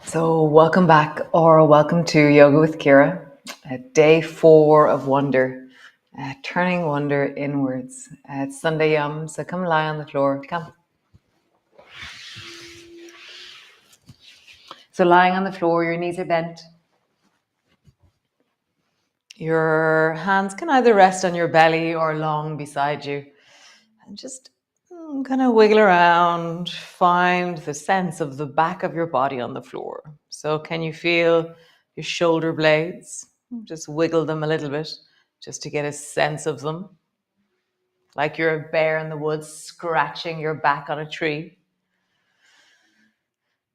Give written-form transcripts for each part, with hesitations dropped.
So, welcome back or welcome to Yoga with Ciara, day 4 of Wonder, turning wonder inwards. It's Sunday Yum, so come lie on the floor. Come. So, lying on the floor, your knees are bent. Your hands can either rest on your belly or long beside you. And just kind of wiggle around, find the sense of the back of your body on the floor. So, can you feel your shoulder blades? Just wiggle them a little bit just to get a sense of them. Like you're a bear in the woods scratching your back on a tree.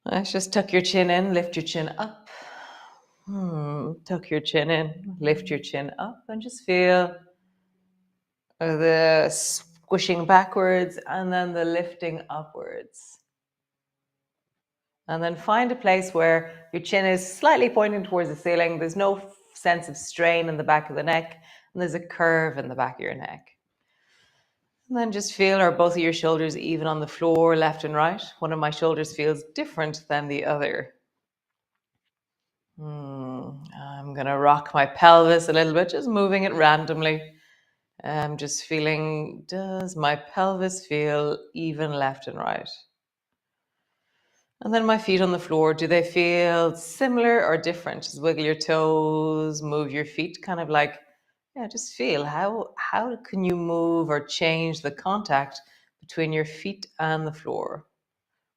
Let's just tuck your chin in, lift your chin up. Tuck your chin in, lift your chin up, and just feel the squishing backwards and then the lifting upwards. And then find a place where your chin is slightly pointing towards the ceiling. There's no sense of strain in the back of the neck, and there's a curve in the back of your neck. And then just feel, are both of your shoulders even on the floor, left and right? One of my shoulders feels different than the other. I'm going to rock my pelvis a little bit, just moving it randomly. I'm just feeling, does my pelvis feel even left and right? And then my feet on the floor, do they feel similar or different? Just wiggle your toes, move your feet, kind of like, just feel how can you move or change the contact between your feet and the floor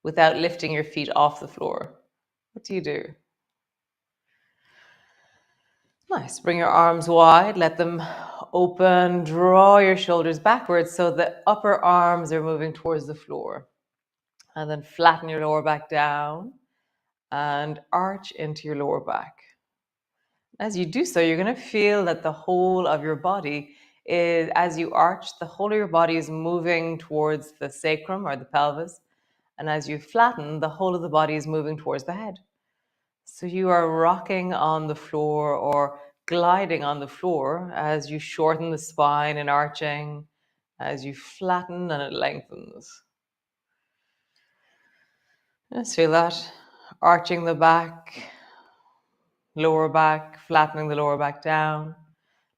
without lifting your feet off the floor. What do you do? Nice. Bring your arms wide, let them open, draw your shoulders backwards so the upper arms are moving towards the floor. And then flatten your lower back down and arch into your lower back. As you do so, you're going to feel that the whole of your body is, as you arch, the whole of your body is moving towards the sacrum or the pelvis. And as you flatten, the whole of the body is moving towards the head. So you are rocking on the floor or gliding on the floor as you shorten the spine and arching, as you flatten and it lengthens. Let's feel that. Arching the back, lower back, flattening the lower back down.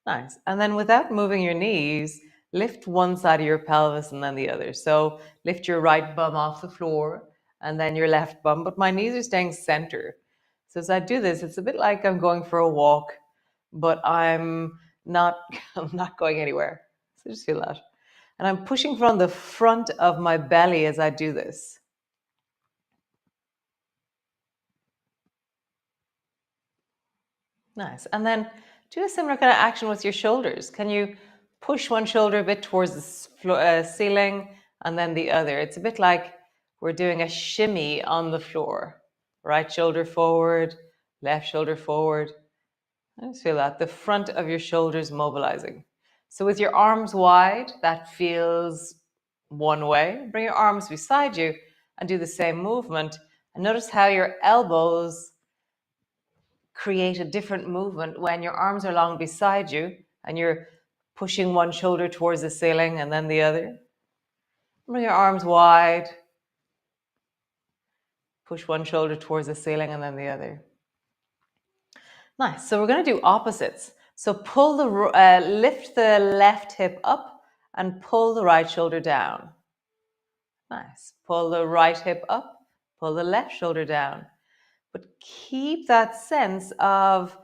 Nice. And then without moving your knees, lift one side of your pelvis and then the other. So lift your right bum off the floor and then your left bum, but my knees are staying center. So as I do this, it's a bit like I'm going for a walk, but I'm not going anywhere. So just feel that. And I'm pushing from the front of my belly as I do this. Nice. And then do a similar kind of action with your shoulders. Can you push one shoulder a bit towards the ceiling and then the other? It's a bit like we're doing a shimmy on the floor. Right shoulder forward, left shoulder forward. I just feel that the front of your shoulders mobilizing. So with your arms wide, that feels one way. Bring your arms beside you and do the same movement. And notice how your elbows create a different movement when your arms are long beside you and you're pushing one shoulder towards the ceiling and then the other. Bring your arms wide. Push one shoulder towards the ceiling and then the other. Nice. So we're going to do opposites. So lift the left hip up and pull the right shoulder down. Nice. Pull the right hip up, pull the left shoulder down. But keep that sense of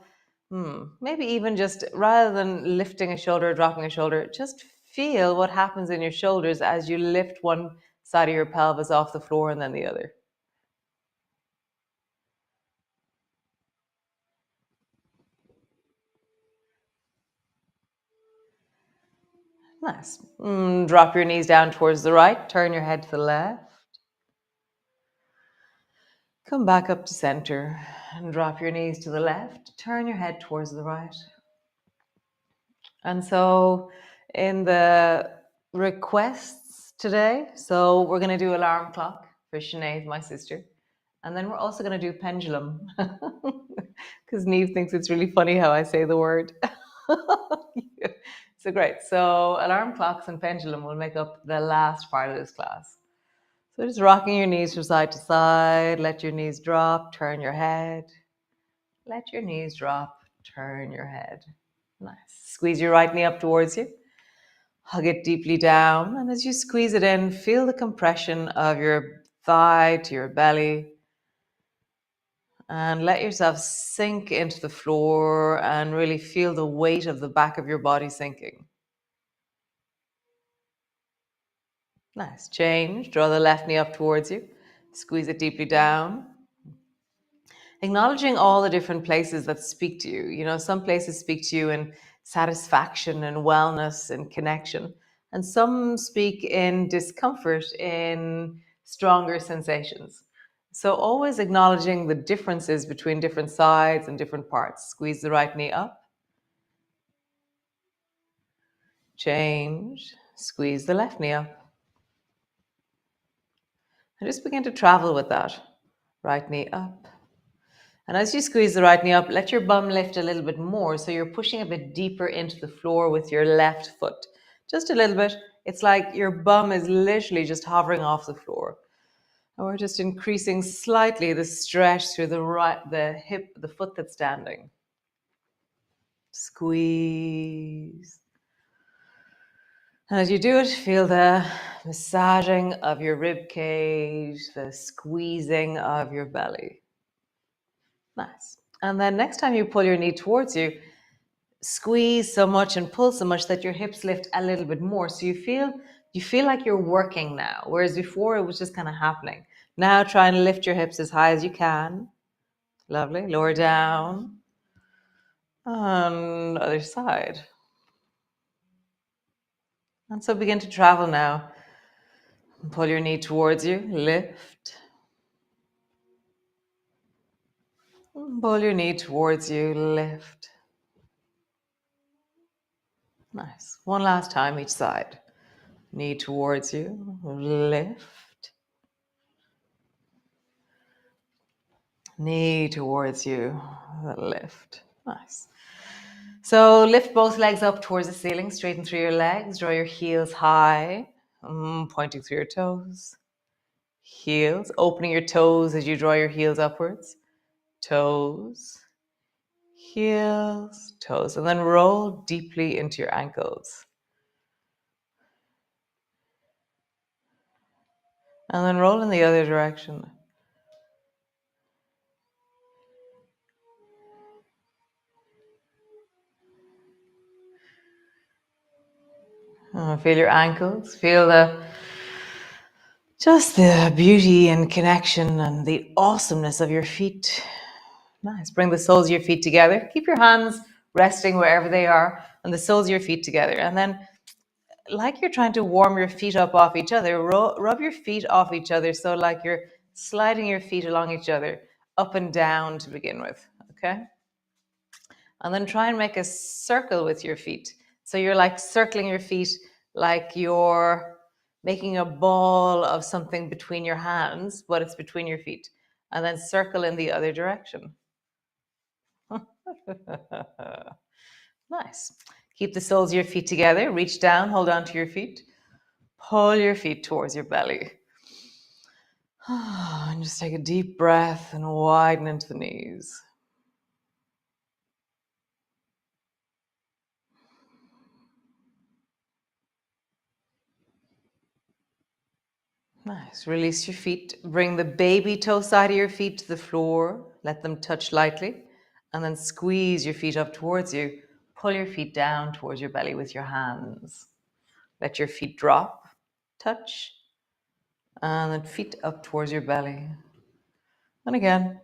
maybe even just rather than lifting a shoulder, dropping a shoulder, just feel what happens in your shoulders as you lift one side of your pelvis off the floor and then the other. Nice. Drop your knees down towards the right, turn your head to the left. Come back up to center and drop your knees to the left, turn your head towards the right. And so in the requests today, so we're going to do alarm clock for Sinead, my sister. And then we're also going to do pendulum because Neve thinks it's really funny how I say the word. So great. So alarm clocks and pendulum will make up the last part of this class. So just rocking your knees from side to side. Let your knees drop, turn your head. Let your knees drop, turn your head. Nice. Squeeze your right knee up towards you. Hug it deeply down. And as you squeeze it in, feel the compression of your thigh to your belly. And let yourself sink into the floor and really feel the weight of the back of your body sinking. Nice. Change. Draw the left knee up towards you. Squeeze it deeply down. Acknowledging all the different places that speak to you. You know, some places speak to you in satisfaction and wellness and connection, and some speak in discomfort, in stronger sensations. So, always acknowledging the differences between different sides and different parts. Squeeze the right knee up, change, squeeze the left knee up, and just begin to travel with that. Right knee up. And as you squeeze the right knee up, let your bum lift a little bit more. So you're pushing a bit deeper into the floor with your left foot. Just a little bit. It's like your bum is literally just hovering off the floor. And we're just increasing slightly the stretch through the hip, the foot that's standing. Squeeze. And as you do it, feel the massaging of your rib cage, the squeezing of your belly. Nice. And then next time you pull your knee towards you, squeeze so much and pull so much that your hips lift a little bit more. So you feel like you're working now, whereas before it was just kind of happening. Now try and lift your hips as high as you can. Lovely. Lower down. On the other side. And so begin to travel now. Pull your knee towards you. Lift. Pull your knee towards you. Lift. Nice. One last time each side. Knee towards you. Lift. Knee towards you. Lift. Nice. So lift both legs up towards the ceiling, straighten through your legs, draw your heels high, pointing through your toes. Heels, opening your toes as you draw your heels upwards. Toes, heels, toes, and then roll deeply into your ankles. And then roll in the other direction. Feel your ankles, feel just the beauty and connection and the awesomeness of your feet. Nice. Bring the soles of your feet together. Keep your hands resting wherever they are and the soles of your feet together. And then, like you're trying to warm your feet up off each other, rub your feet off each other. So, like you're sliding your feet along each other, up and down to begin with. Okay. And then try and make a circle with your feet. So, you're like circling your feet like you're making a ball of something between your hands, but it's between your feet. And then circle in the other direction. Nice. Keep the soles of your feet together. Reach down, hold on to your feet. Pull your feet towards your belly. And just take a deep breath and widen into the knees. Nice. Release your feet. Bring the baby toe side of your feet to the floor. Let them touch lightly. And then squeeze your feet up towards you. Pull your feet down towards your belly with your hands. Let your feet drop, touch, and then feet up towards your belly. And again,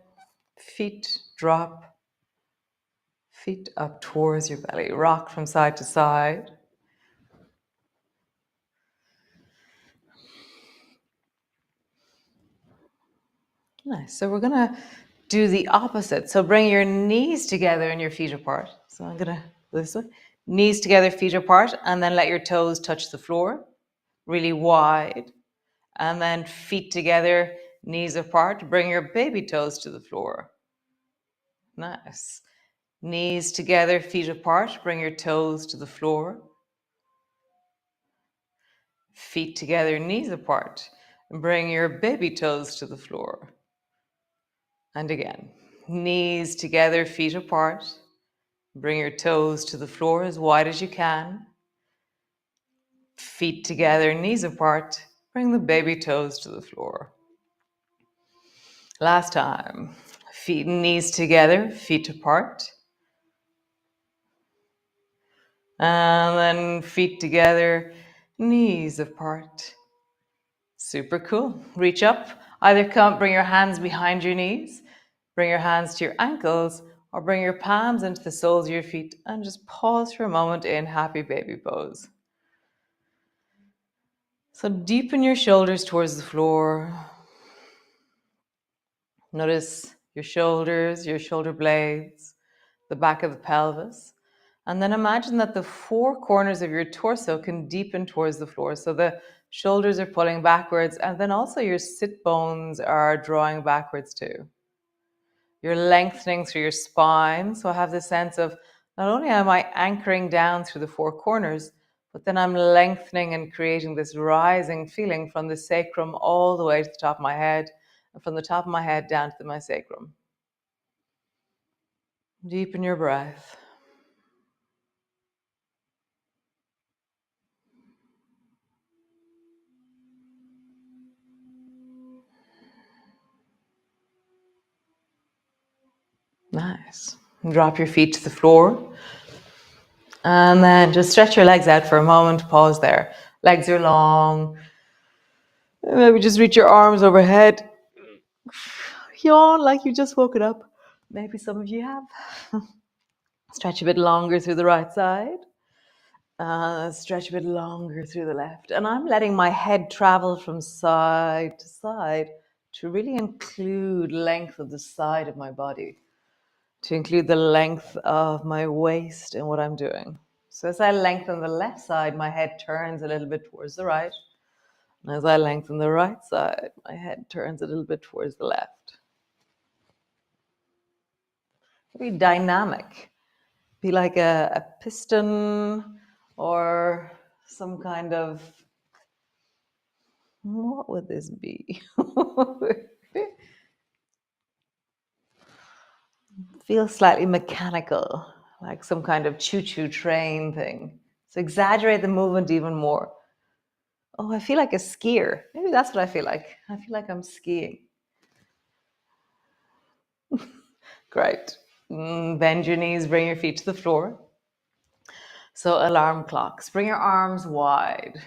feet drop, feet up towards your belly. Rock from side to side. Nice. So we're going to do the opposite. So bring your knees together and your feet apart. So I'm going to this way. Knees together, feet apart, and then let your toes touch the floor really wide. And then feet together, knees apart. Bring your baby toes to the floor. Nice. Knees together, feet apart. Bring your toes to the floor. Feet together, knees apart. Bring your baby toes to the floor. And again, knees together, feet apart. Bring your toes to the floor as wide as you can. Feet together, knees apart. Bring the baby toes to the floor. Last time. Feet and knees together, feet apart. And then feet together, knees apart. Super cool. Reach up. Either bring your hands behind your knees, bring your hands to your ankles, or bring your palms into the soles of your feet and just pause for a moment in happy baby pose. So deepen your shoulders towards the floor. Notice your shoulders, your shoulder blades, the back of the pelvis. And then imagine that the four corners of your torso can deepen towards the floor. So the shoulders are pulling backwards, and then also your sit bones are drawing backwards too. You're lengthening through your spine. So I have this sense of not only am I anchoring down through the four corners, but then I'm lengthening and creating this rising feeling from the sacrum all the way to the top of my head, and from the top of my head down to my sacrum. Deepen your breath. Nice. Drop your feet to the floor. And then just stretch your legs out for a moment. Pause there. Legs are long. Maybe just reach your arms overhead. Yawn like you just woken up. Maybe some of you have. Stretch a bit longer through the right side. Stretch a bit longer through the left. And I'm letting my head travel from side to side to really include length of the side of my body, to include the length of my waist in what I'm doing. So as I lengthen the left side, my head turns a little bit towards the right. And as I lengthen the right side, my head turns a little bit towards the left. Be dynamic. Be like a piston or some kind of, what would this be? Feel slightly mechanical, like some kind of choo-choo train thing. So exaggerate the movement even more. Oh, I feel like a skier. Maybe that's what I feel like. I feel like I'm skiing. Great. Bend your knees, bring your feet to the floor. So alarm clocks. Bring your arms wide.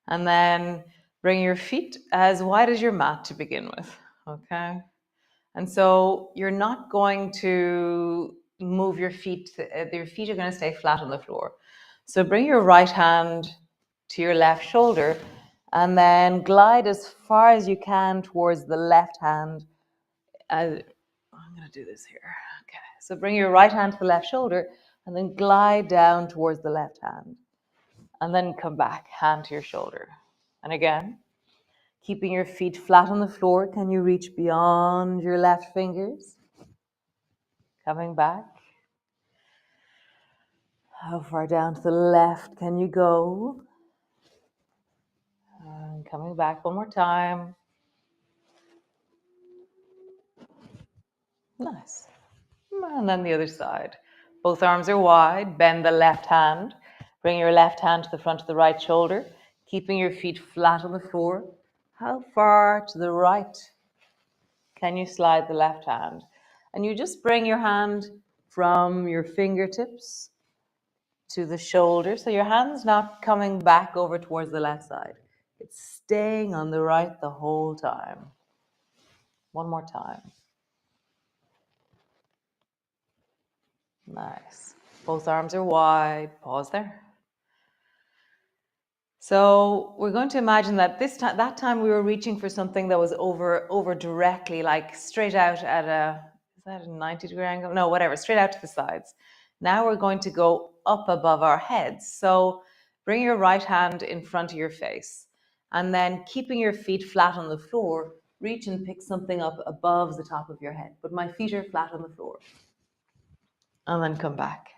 And then bring your feet as wide as your mat to begin with. Okay? And so you're not going to move your feet. Your feet are going to stay flat on the floor. So bring your right hand to your left shoulder and then glide as far as you can towards the left hand. I'm going to do this here. Okay. So bring your right hand to the left shoulder and then glide down towards the left hand. And then come back, hand to your shoulder. And again, keeping your feet flat on the floor, can you reach beyond your left fingers? Coming back. How far down to the left can you go? And coming back one more time. Nice. And then the other side. Both arms are wide. Bend the left hand. Bring your left hand to the front of the right shoulder, keeping your feet flat on the floor. How far to the right can you slide the left hand? And you just bring your hand from your fingertips to the shoulder. So your hand's not coming back over towards the left side. It's staying on the right the whole time. One more time. Nice. Both arms are wide. Pause there. So we're going to imagine that that time we were reaching for something that was over directly, like straight out at is that a 90-degree angle? No, whatever, straight out to the sides. Now we're going to go up above our heads. So bring your right hand in front of your face and then keeping your feet flat on the floor, reach and pick something up above the top of your head. But my feet are flat on the floor. And then come back.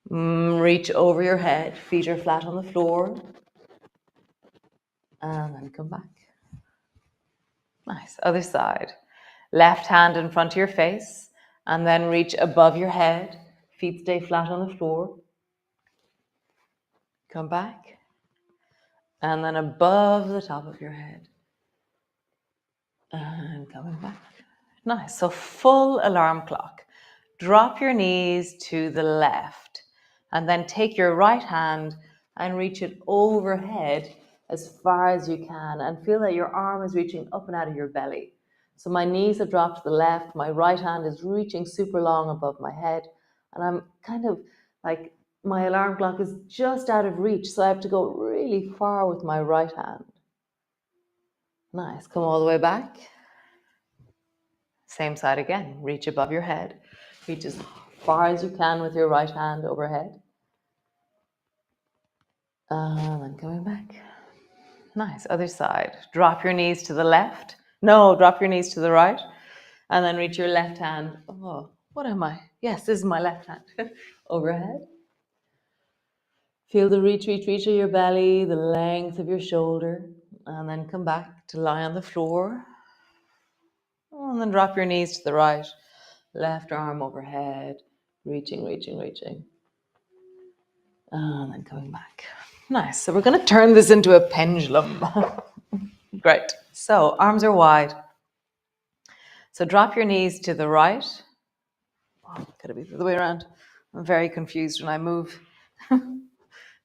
Reach over your head, feet are flat on the floor. And then come back. Nice. Other side. Left hand in front of your face, and then reach above your head. Feet stay flat on the floor. Come back. And then above the top of your head. And coming back. Nice. So full alarm clock. Drop your knees to the left, and then take your right hand and reach it overhead as far as you can, and feel that your arm is reaching up and out of your belly. So my knees have dropped to the left, my right hand is reaching super long above my head, and I'm kind of like my alarm clock is just out of reach, so I have to go really far with my right hand. Nice. Come all the way back. Same side again. Reach above your head. Reach as far as you can with your right hand overhead. And then coming back. Nice. Other side. Drop your knees to the left. No, drop your knees to the right. And then reach your left hand. Oh, what am I? Yes, this is my left hand. Overhead. Feel the reach of your belly, the length of your shoulder. And then come back to lie on the floor. And then drop your knees to the right. Left arm overhead. Reaching. And then coming back. Nice. So we're going to turn this into a pendulum. Great. So arms are wide. So drop your knees to the right. Oh, could it be the other way around? I'm very confused when I move.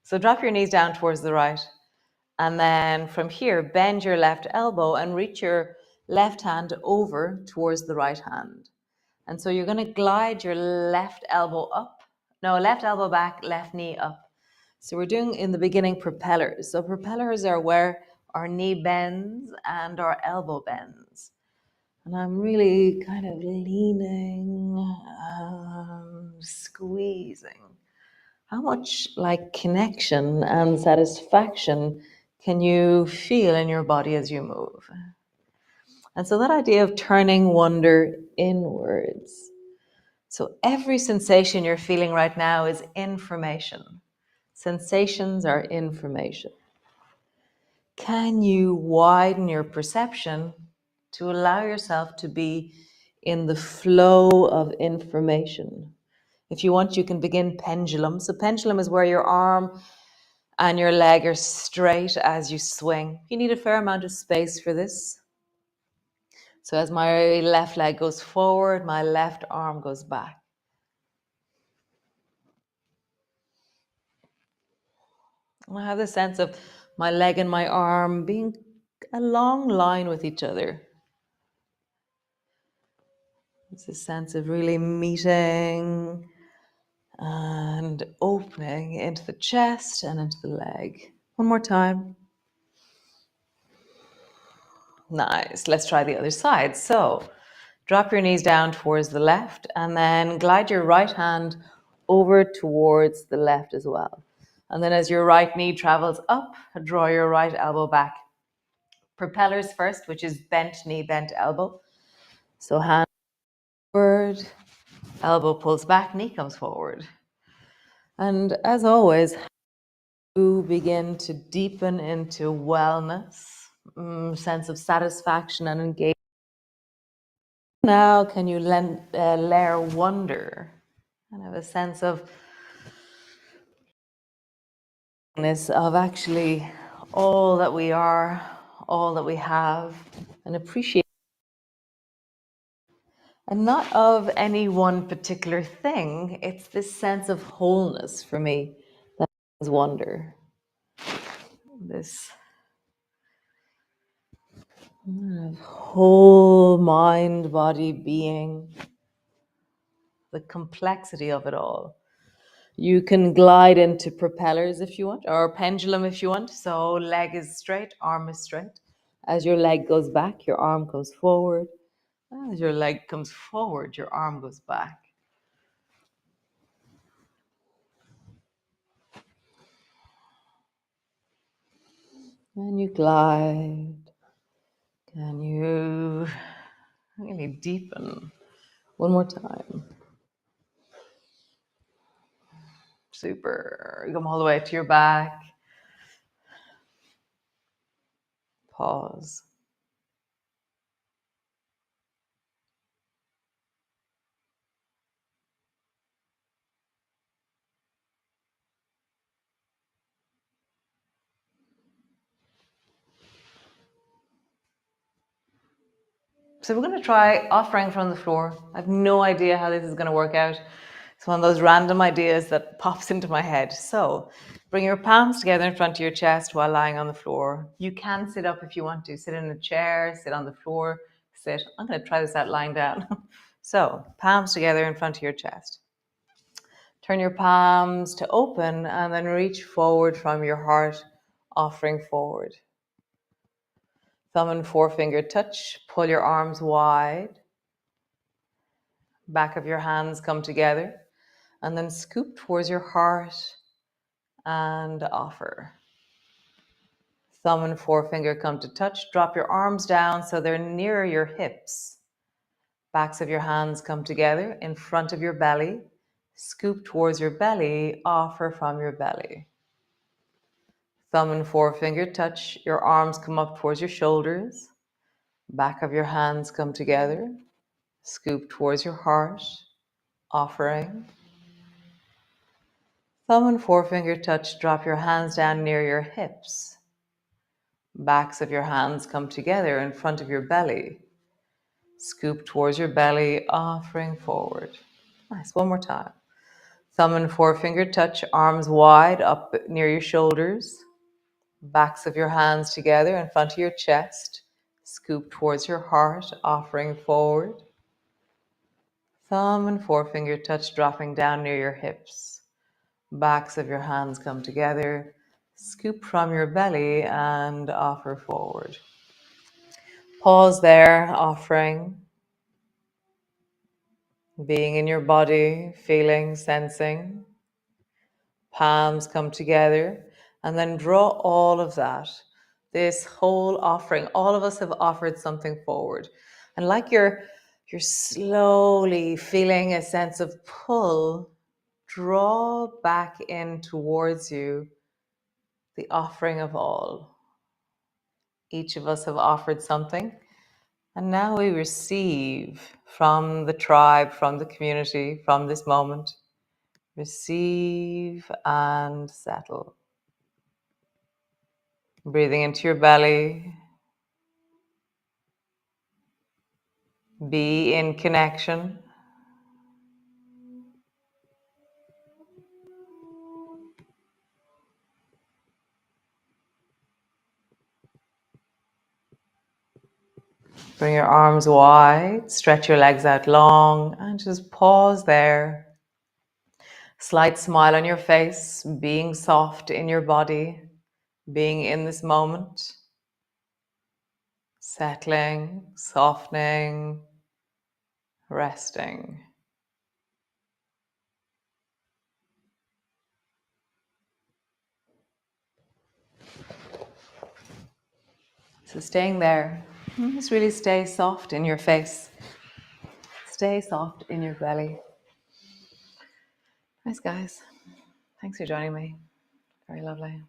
So drop your knees down towards the right. And then from here, bend your left elbow and reach your left hand over towards the right hand. And so you're going to glide your left elbow up. No, left elbow back, left knee up. So we're doing in the beginning propellers. So propellers are where our knee bends and our elbow bends. And I'm really kind of leaning and squeezing. How much like connection and satisfaction can you feel in your body as you move? And so that idea of turning wonder inwards. So every sensation you're feeling right now is information. Sensations are information. Can you widen your perception to allow yourself to be in the flow of information? If you want, you can begin pendulum. So pendulum is where your arm and your leg are straight as you swing. You need a fair amount of space for this. So as my left leg goes forward, my left arm goes back. I have the sense of my leg and my arm being a long line with each other. It's a sense of really meeting and opening into the chest and into the leg. One more time. Nice. Let's try the other side. So drop your knees down towards the left and then glide your right hand over towards the left as well. And then as your right knee travels up, draw your right elbow back. Propellers first, which is bent knee, bent elbow. So hand forward, elbow pulls back, knee comes forward. And as always, you begin to deepen into wellness, sense of satisfaction and engagement. Now, can you layer wonder and have a sense of actually all that we are, all that we have, and appreciate, and not of any one particular thing. It's this sense of wholeness for me that is wonder. This whole mind, body, being, the complexity of it all. You can glide into propellers if you want, or pendulum if you want. So leg is straight, arm is straight. As your leg goes back, your arm comes forward. As your leg comes forward, your arm goes back. And you glide. Can you really deepen? One more time. Super. Come all the way to your back. Pause. So we're going to try offering from the floor. I have no idea how this is going to work out. It's one of those random ideas that pops into my head. So bring your palms together in front of your chest while lying on the floor. You can sit up if you want to. Sit in a chair, sit on the floor, sit. I'm going to try this out lying down. So palms together in front of your chest. Turn your palms to open and then reach forward from your heart, offering forward. Thumb and forefinger touch. Pull your arms wide. Back of your hands come together. And then scoop towards your heart and offer. Thumb and forefinger come to touch. Drop your arms down so they're near your hips. Backs of your hands come together in front of your belly. Scoop towards your belly. Offer from your belly. Thumb and forefinger touch. Your arms come up towards your shoulders. Back of your hands come together. Scoop towards your heart. Offering. Thumb and forefinger touch. Drop your hands down near your hips. Backs of your hands come together in front of your belly. Scoop towards your belly, offering forward. Nice. One more time. Thumb and forefinger touch, arms wide up near your shoulders. Backs of your hands together in front of your chest. Scoop towards your heart, offering forward. Thumb and forefinger touch, dropping down near your hips. Backs of your hands come together. Scoop from your belly and offer forward. Pause there, offering. Being in your body, feeling, sensing. Palms come together. And then draw all of that, this whole offering. All of us have offered something forward. And like you're slowly feeling a sense of pull, draw back in towards you the offering of all. Each of us have offered something. And now we receive from the tribe, from the community, from this moment. Receive and settle. Breathing into your belly. Be in connection. Bring your arms wide. Stretch your legs out long and just pause there. Slight smile on your face. Being soft in your body. Being in this moment. Settling, softening, resting. So staying there, just really stay soft in your face. Stay soft in your belly. Nice, guys. Thanks for joining me. Very lovely.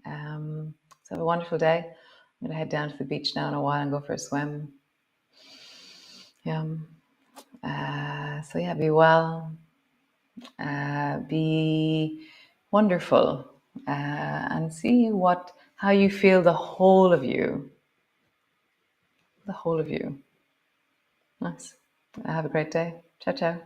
So have a wonderful day. I'm going to head down to the beach now in a while and go for a swim. Yeah. So yeah, be well. Be wonderful. And see how you feel the whole of you. The whole of you. Nice. Have a great day. Ciao, ciao.